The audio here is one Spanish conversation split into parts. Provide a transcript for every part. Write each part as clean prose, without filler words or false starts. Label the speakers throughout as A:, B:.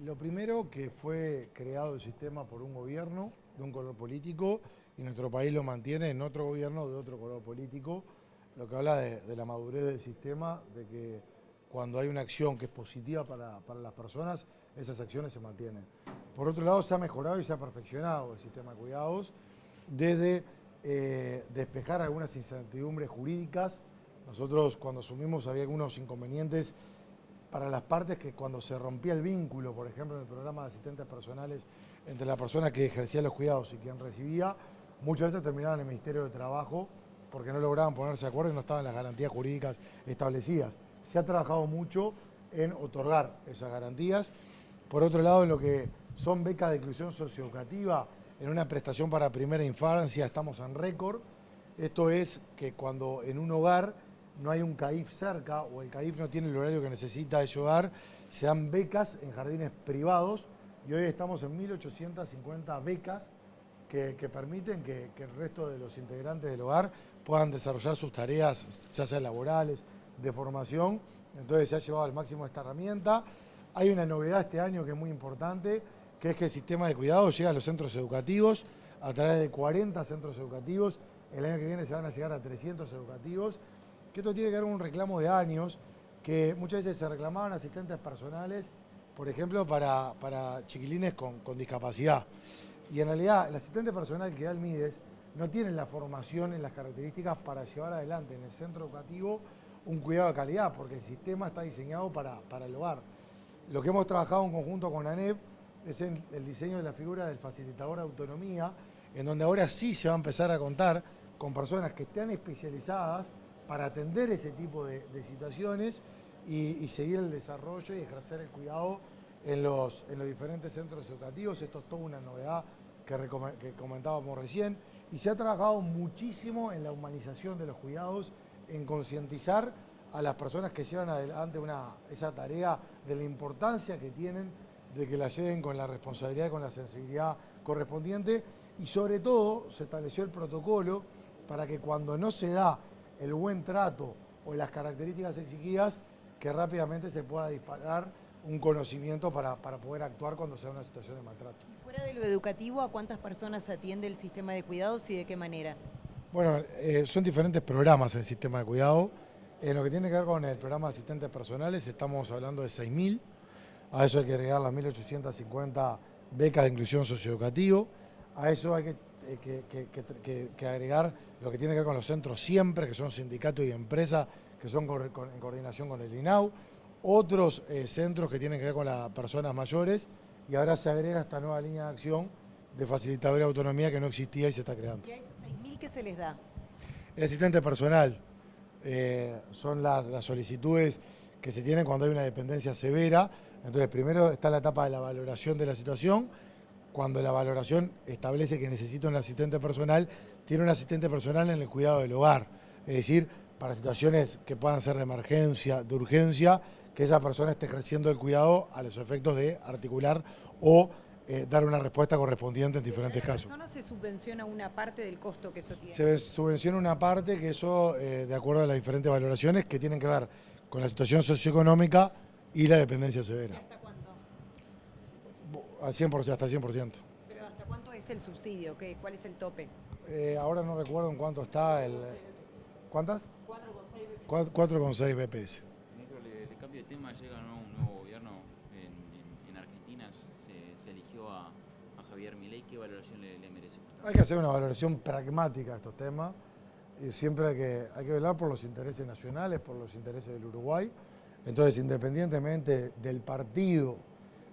A: Lo primero que fue creado el sistema por un gobierno de un color político y nuestro país lo mantiene en otro gobierno de otro color político, lo que habla de la madurez del sistema, de que cuando hay una acción que es positiva para las personas, esas acciones se mantienen. Por otro lado, se ha mejorado y se ha perfeccionado el sistema de cuidados desde despejar algunas incertidumbres jurídicas. Nosotros cuando asumimos había algunos inconvenientes para las partes que cuando se rompía el vínculo, por ejemplo, en el programa de asistentes personales entre la persona que ejercía los cuidados y quien recibía, muchas veces terminaban en el Ministerio de Trabajo porque no lograban ponerse de acuerdo y no estaban las garantías jurídicas establecidas. Se ha trabajado mucho en otorgar esas garantías. Por otro lado, en lo que son becas de inclusión socioeducativa, en una prestación para primera infancia estamos en récord. Esto es que cuando en un hogar no hay un CAIF cerca o el CAIF no tiene el horario que necesita ese hogar, se dan becas en jardines privados y hoy estamos en 1.850 becas que permiten que el resto de los integrantes del hogar puedan desarrollar sus tareas, ya sea laborales, de formación. Entonces se ha llevado al máximo esta herramienta. Hay una novedad este año que es muy importante, que es que el sistema de cuidado llega a los centros educativos a través de 40 centros educativos. El año que viene se van a llegar a 300 educativos. Que esto tiene que ver con un reclamo de años, que muchas veces se reclamaban asistentes personales, por ejemplo, para chiquilines con discapacidad. Y en realidad el asistente personal que da el MIDES no tiene la formación en las características para llevar adelante en el centro educativo un cuidado de calidad, porque el sistema está diseñado para el hogar. Lo que hemos trabajado en conjunto con ANEP es en el diseño de la figura del facilitador de autonomía, en donde ahora sí se va a empezar a contar con personas que estén especializadas para atender ese tipo de situaciones y seguir el desarrollo y ejercer el cuidado en los diferentes centros educativos. Esto es toda una novedad que comentábamos recién. Y se ha trabajado muchísimo en la humanización de los cuidados, en concientizar a las personas que llevan adelante esa tarea de la importancia que tienen de que la lleven con la responsabilidad y con la sensibilidad correspondiente. Y sobre todo se estableció el protocolo para que cuando no se da el buen trato o las características exigidas, que rápidamente se pueda disparar un conocimiento para poder actuar cuando sea una situación de maltrato.
B: Y fuera de lo educativo, ¿a cuántas personas atiende el sistema de cuidados y de qué manera?
A: Bueno, son diferentes programas el sistema de cuidado. En lo que tiene que ver con el programa de asistentes personales, estamos hablando de 6.000. A eso hay que agregar las 1.850 becas de inclusión socioeducativa. A eso hay que agregar lo que tiene que ver con los centros siempre, que son sindicatos y empresas, que son en coordinación con el INAU. Otros centros que tienen que ver con las personas mayores, y ahora se agrega esta nueva línea de acción de facilitadora de autonomía que no existía y se está creando.
B: ¿Y a esos 6.000 qué se les da?
A: El asistente personal son las solicitudes que se tienen cuando hay una dependencia severa. Entonces, primero está la etapa de la valoración de la situación. Cuando la valoración establece que necesita un asistente personal, tiene un asistente personal en el cuidado del hogar. Es decir, para situaciones que puedan ser de emergencia, de urgencia, que esa persona esté ejerciendo el cuidado a los efectos de articular o dar una respuesta correspondiente en diferentes casos.
B: ¿A la persona se subvenciona una parte del costo que eso tiene?
A: Se subvenciona una parte que eso, de acuerdo a las diferentes valoraciones que tienen que ver con la situación socioeconómica y la dependencia severa.
B: ¿Y hasta cuánto?
A: Al 100%, hasta el 100%.
B: ¿Pero hasta cuánto es el subsidio? ¿Cuál es el tope?
A: Ahora no recuerdo en cuánto está el... ¿Cuántas? 4,6 BPS.
C: Ministro, le cambio de tema, llega un nuevo gobierno en Argentina, se eligió a Javier Milei. ¿Qué valoración le merece?
A: Hay que hacer una valoración pragmática de estos temas y siempre hay que velar por los intereses nacionales, por los intereses del Uruguay. Entonces, independientemente del partido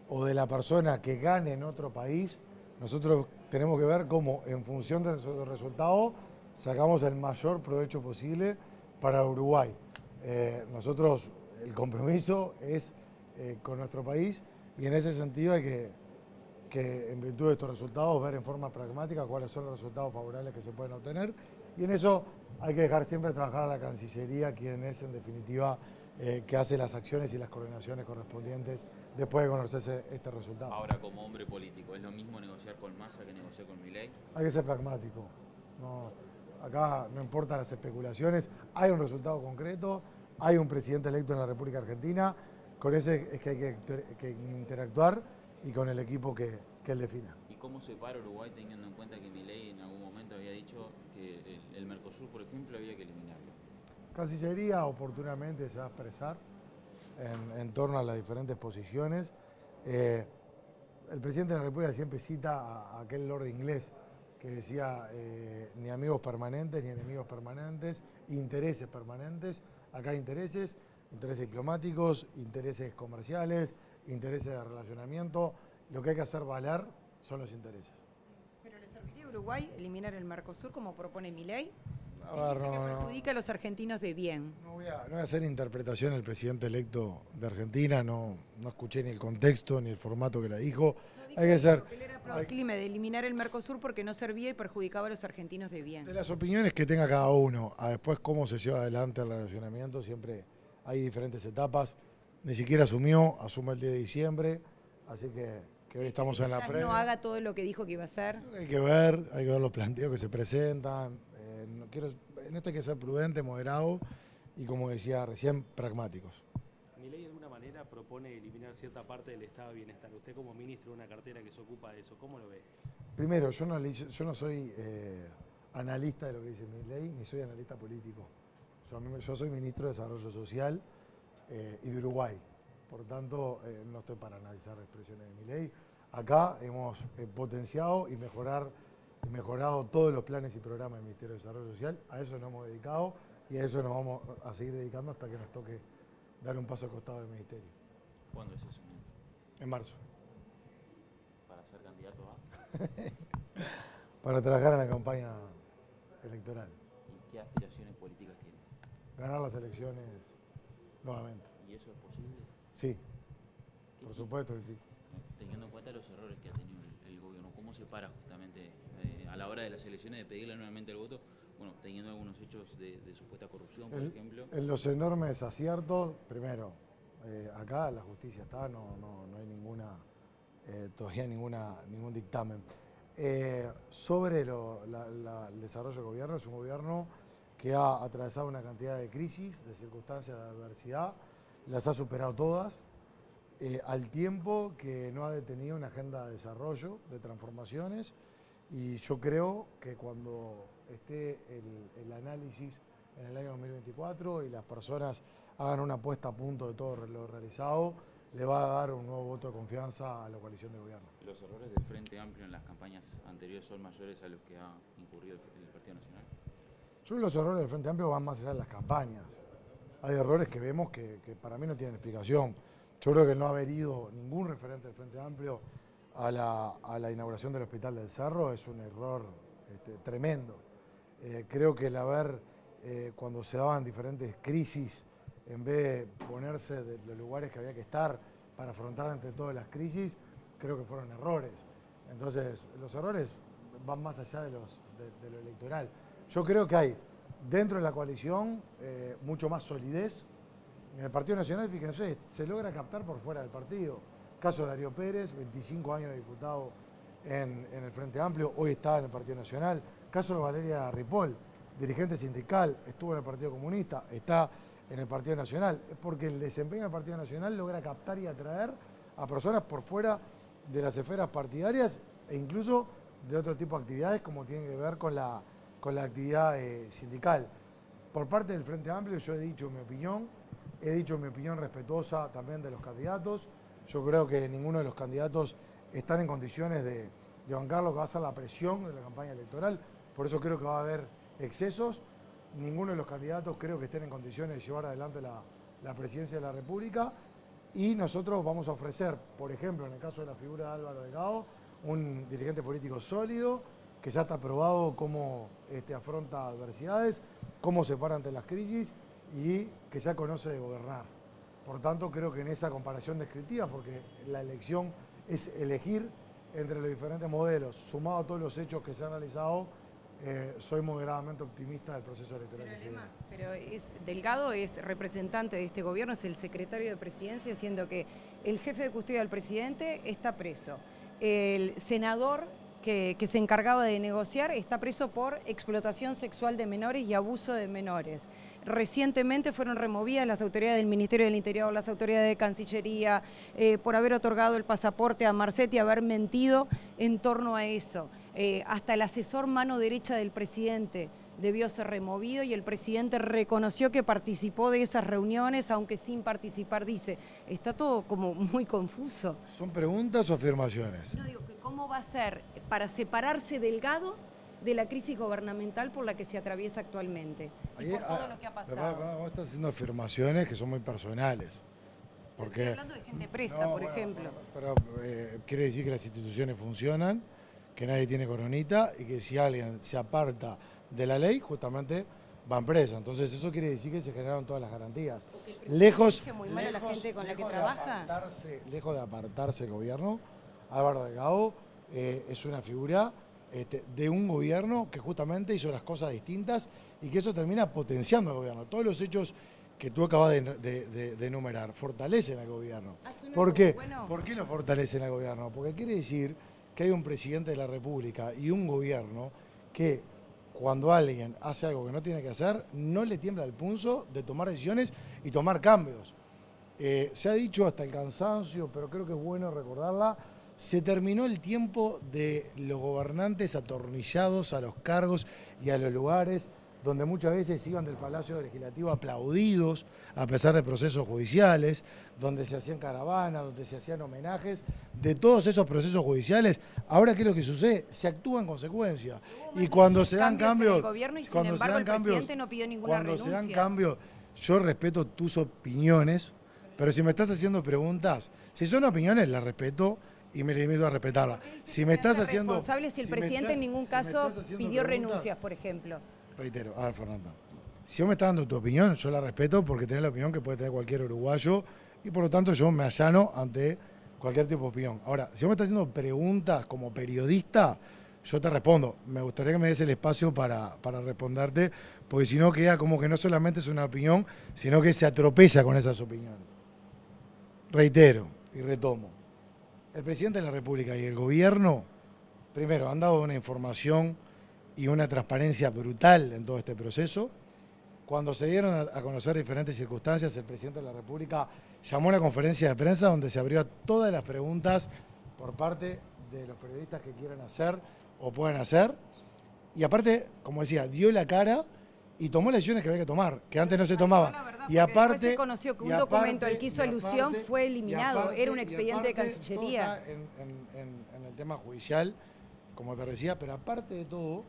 A: o de la persona que gane en otro país, nosotros tenemos que ver cómo, en función de esos resultados, sacamos el mayor provecho posible para Uruguay. Nosotros, el compromiso es con nuestro país y en ese sentido hay que en virtud de estos resultados ver en forma pragmática cuáles son los resultados favorables que se pueden obtener, y en eso hay que dejar siempre trabajar a la Cancillería, quien es en definitiva que hace las acciones y las coordinaciones correspondientes después de conocerse este resultado.
C: Ahora, como hombre político, ¿es lo mismo negociar con Massa que negociar con Milei?
A: Hay que ser pragmático. Acá no importan las especulaciones, hay un resultado concreto, hay un presidente electo en la República Argentina, con ese es que hay que interactuar y con el equipo que él defina.
C: ¿Y cómo se para Uruguay teniendo en cuenta que Milei en algún momento había dicho que el Mercosur, por ejemplo, había que eliminarlo?
A: Cancillería oportunamente se va a expresar en torno a las diferentes posiciones. El presidente de la República siempre cita a aquel lord inglés que decía ni amigos permanentes ni enemigos permanentes, intereses permanentes. Acá hay intereses diplomáticos, intereses comerciales, intereses de relacionamiento. Lo que hay que hacer valer son los intereses.
B: ¿Pero le serviría a Uruguay eliminar el Mercosur como propone Milei?
A: A ver,
B: Dice que perjudica a los argentinos de bien.
A: No voy a hacer interpretación del presidente electo de Argentina, no escuché ni el contexto ni el formato que la dijo. Hay que ser...
B: Él era proclime de eliminar el Mercosur porque no servía y perjudicaba a los argentinos de bien.
A: De las opiniones que tenga cada uno, a después cómo se lleva adelante el relacionamiento, siempre hay diferentes etapas. Ni siquiera asume el 10 de diciembre, así que hoy estamos en la
B: Quizás
A: previa.
B: no haga todo lo que dijo que iba a hacer.
A: Hay que ver los planteos que se presentan. En esto hay que ser prudente, moderado y, como decía recién, pragmáticos.
D: Milei de alguna manera propone eliminar cierta parte del estado de bienestar. Usted como ministro de una cartera que se ocupa de eso, ¿cómo lo ve?
A: Primero, yo no soy analista de lo que dice Milei, ni soy analista político. Yo soy ministro de Desarrollo Social y de Uruguay. Por tanto, no estoy para analizar expresiones de Milei. Acá hemos potenciado y mejorado todos los planes y programas del Ministerio de Desarrollo Social. A eso nos hemos dedicado y a eso nos vamos a seguir dedicando hasta que nos toque dar un paso al costado del Ministerio.
C: ¿Cuándo es eso, ministro?
A: En marzo.
C: ¿Para ser candidato a?
A: Para trabajar en la campaña electoral.
C: ¿Y qué aspiraciones políticas tiene?
A: Ganar las elecciones nuevamente.
C: ¿Y eso es posible?
A: Sí, por supuesto que sí.
C: Teniendo en cuenta los errores que ha tenido el gobierno, ¿cómo se para justamente a la hora de las elecciones de pedirle nuevamente el voto? Bueno, teniendo algunos hechos de supuesta corrupción, por ejemplo.
A: En los enormes aciertos, primero, acá la justicia está, no hay todavía ningún dictamen. Sobre el desarrollo del gobierno, es un gobierno que ha atravesado una cantidad de crisis, de circunstancias de adversidad, las ha superado todas, al tiempo que no ha detenido una agenda de desarrollo, de transformaciones, y yo creo que cuando esté el análisis en el año 2024 y las personas hagan una puesta a punto de todo lo realizado, le va a dar un nuevo voto de confianza a la coalición de gobierno.
C: ¿Los errores del Frente Amplio en las campañas anteriores son mayores a los que ha incurrido el Partido Nacional?
A: Yo creo que los errores del Frente Amplio van más allá de las campañas. Hay errores que vemos que para mí no tienen explicación. Yo creo que el no haber ido ningún referente del Frente Amplio a la inauguración del Hospital del Cerro es un error tremendo. Creo que el haber, cuando se daban diferentes crisis, en vez de ponerse de los lugares que había que estar para afrontar ante todas las crisis, creo que fueron errores. Entonces, los errores van más allá de lo electoral. Yo creo que hay dentro de la coalición mucho más solidez. En el Partido Nacional, fíjense, se logra captar por fuera del partido. Caso de Darío Pérez, 25 años de diputado en el Frente Amplio, hoy está en el Partido Nacional. Caso de Valeria Ripoll, dirigente sindical, estuvo en el Partido Comunista, está en el Partido Nacional. Es porque el desempeño del Partido Nacional logra captar y atraer a personas por fuera de las esferas partidarias e incluso de otro tipo de actividades como tiene que ver con la actividad sindical. Por parte del Frente Amplio yo he dicho mi opinión respetuosa también de los candidatos. Yo creo que ninguno de los candidatos están en condiciones de bancar lo que va a ser la presión de la campaña electoral, por eso creo que va a haber excesos. Ninguno de los candidatos creo que estén en condiciones de llevar adelante la presidencia de la República y nosotros vamos a ofrecer, por ejemplo, en el caso de la figura de Álvaro Delgado, un dirigente político sólido, que ya está probado cómo afronta adversidades, cómo se para ante las crisis y que ya conoce de gobernar. Por tanto, creo que en esa comparación descriptiva, porque la elección es elegir entre los diferentes modelos, sumado a todos los hechos que se han realizado, soy moderadamente optimista del proceso electoral que se viene.
B: Pero Delgado es representante de este gobierno, es el secretario de Presidencia, siendo que el jefe de custodia del presidente está preso. El senador
E: que se encargaba de negociar, está preso por explotación sexual de menores y abuso de menores. Recientemente fueron removidas las autoridades del Ministerio del Interior, las autoridades de Cancillería, por haber otorgado el pasaporte a Marcetti y haber mentido en torno a eso. Hasta el asesor mano derecha del presidente debió ser removido y el presidente reconoció que participó de esas reuniones, aunque sin participar, dice. Está todo como muy confuso.
A: ¿Son preguntas o afirmaciones?
E: No, digo, que ¿cómo va a ser para separarse Delgado de la crisis gubernamental por la que se atriesa actualmente? Y por todo lo que ha pasado.
A: Vos estás haciendo afirmaciones que son muy personales. Porque,
E: estoy hablando de gente presa, por ejemplo.
A: Pero quiere decir que las instituciones funcionan, que nadie tiene coronita y que si alguien se aparta de la ley, justamente van presa. Entonces eso quiere decir que se generaron todas las garantías. Lejos de apartarse el gobierno, Álvaro Delgado es una figura de un gobierno que justamente hizo las cosas distintas y que eso termina potenciando al gobierno. Todos los hechos que tú acabas de enumerar fortalecen al gobierno. ¿Por qué? Bueno. ¿Por qué lo fortalecen al gobierno? Porque quiere decir que hay un presidente de la República y un gobierno que cuando alguien hace algo que no tiene que hacer, no le tiembla el pulso de tomar decisiones y tomar cambios. Se ha dicho hasta el cansancio, pero creo que es bueno recordarla, se terminó el tiempo de los gobernantes atornillados a los cargos y a los lugares donde muchas veces iban del Palacio Legislativo aplaudidos a pesar de procesos judiciales, donde se hacían caravanas, donde se hacían homenajes. De todos esos procesos judiciales, ahora ¿qué es lo que sucede? Se actúa en consecuencia. Y cuando se dan cambios, cuando se dan cambios, yo respeto tus opiniones, pero si me estás haciendo preguntas, si son opiniones, las respeto y me limito a respetarlas. Si me estás haciendo...
E: responsable si el presidente en ningún caso pidió renuncias, por ejemplo.
A: Reitero, a ver, Fernanda, si vos me estás dando tu opinión, yo la respeto porque tenés la opinión que puede tener cualquier uruguayo y por lo tanto yo me allano ante cualquier tipo de opinión. Ahora, si vos me estás haciendo preguntas como periodista, yo te respondo. Me gustaría que me des el espacio para responderte, porque si no queda como que no solamente es una opinión, sino que se atropella con esas opiniones. Reitero y retomo. El presidente de la República y el gobierno, primero, han dado una información y una transparencia brutal en todo este proceso. Cuando se dieron a conocer diferentes circunstancias, el presidente de la República llamó a una conferencia de prensa donde se abrió a todas las preguntas por parte de los periodistas que quieran hacer o puedan hacer. Y aparte, como decía, dio la cara y tomó las decisiones que había que tomar, que antes no se tomaban.
E: Y aparte se conoció que un documento al que hizo alusión fue eliminado, era un expediente de Cancillería.
A: En el tema judicial, como te decía, pero aparte de todo,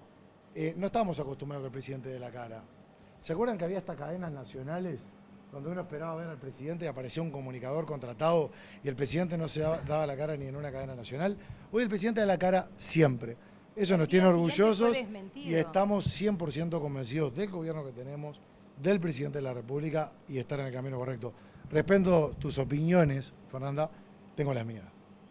A: no estábamos acostumbrados con el presidente de la cara. ¿Se acuerdan que había hasta cadenas nacionales donde uno esperaba ver al presidente y aparecía un comunicador contratado y el presidente no se daba la cara ni en una cadena nacional? Hoy el presidente da la cara siempre. Eso nos tiene orgullosos y estamos 100% convencidos del gobierno que tenemos, del presidente de la República y estar en el camino correcto. Respeto tus opiniones, Fernanda, tengo las mías.